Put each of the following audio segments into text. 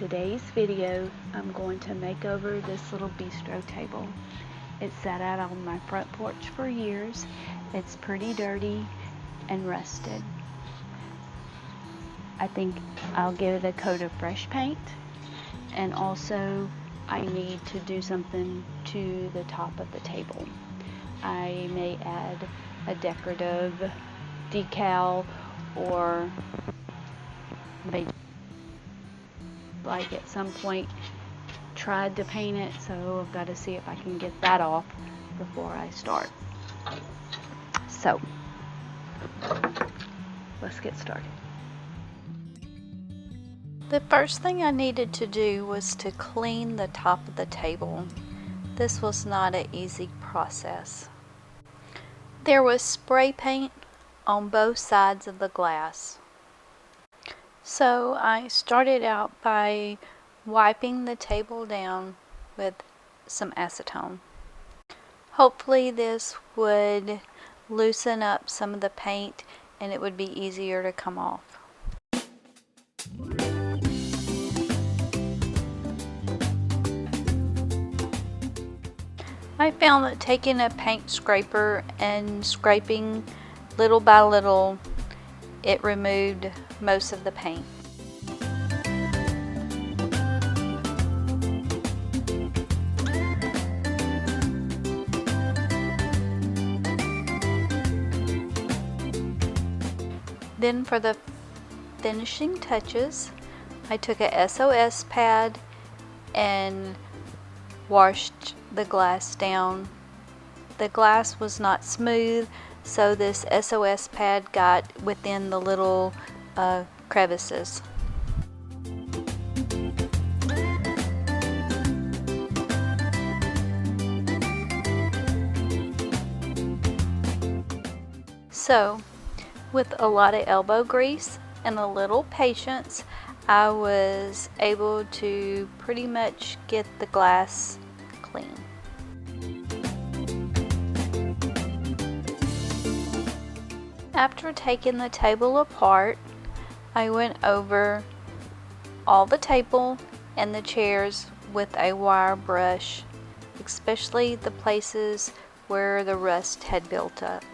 today's video, I'm going to make over this little bistro table. It's sat out on my front porch for years. It's pretty dirty and rusted. I think I'll give it a coat of fresh paint, and also I need to do something to the top of the table. I may add a decorative decal, or maybe like at some point tried to paint it, so I've got to see if I can get that off before I start. So let's get started. The first thing I needed to do was to clean the top of the table. This was not an easy process. There was spray paint on both sides of the glass. So I started out by wiping the table down with some acetone. Hopefully this would loosen up some of the paint and it would be easier to come off. I found that taking a paint scraper and scraping little by little, it removed most of the paint. Then for the finishing touches, I took a SOS pad and washed the glass down. The glass was not smooth, so this SOS pad got within the little crevices. So, with a lot of elbow grease and a little patience, I was able to pretty much get the glass clean. After taking the table apart, I went over all the table and the chairs with a wire brush, especially the places where the rust had built up.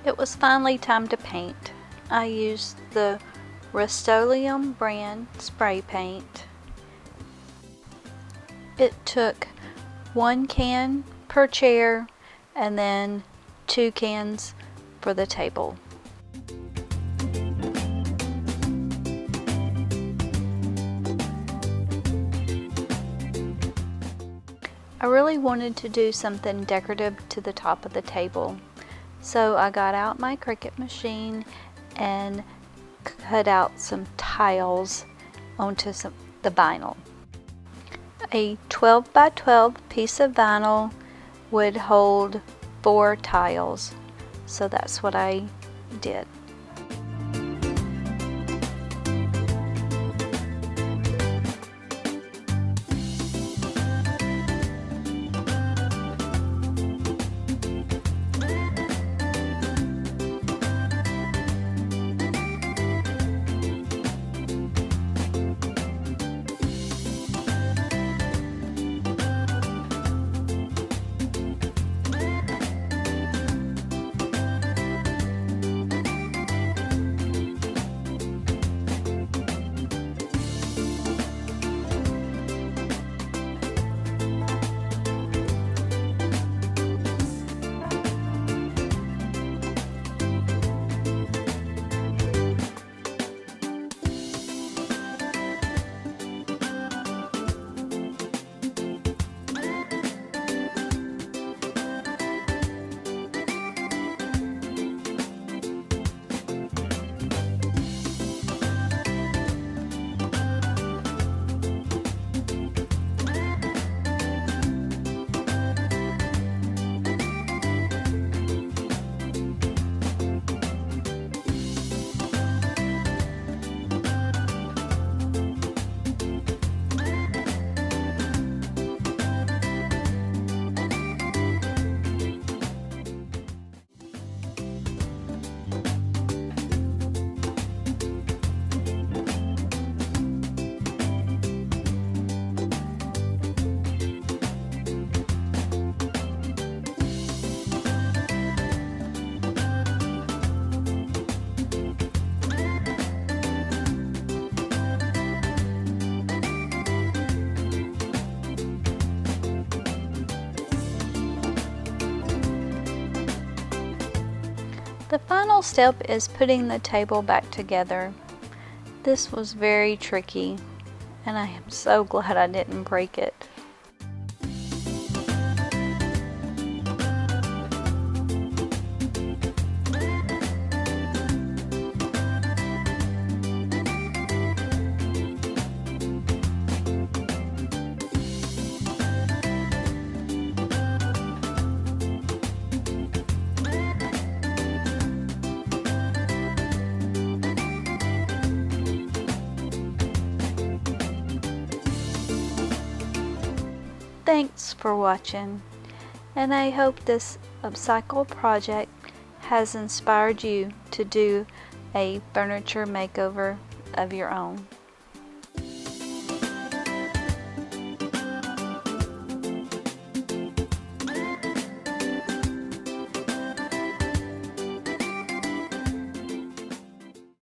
It was finally time to paint. I used the Rust-Oleum brand spray paint. It took 1 can per chair and then 2 cans for the table. I really wanted to do something decorative to the top of the table. So I got out my Cricut Machine and cut out some tiles onto the vinyl. A 12 by 12 piece of vinyl would hold 4 tiles, so that's what I did. The final step is putting the table back together. This was very tricky, and I am so glad I didn't break it. Thanks for watching, and I hope this Upcycle project has inspired you to do a furniture makeover of your own.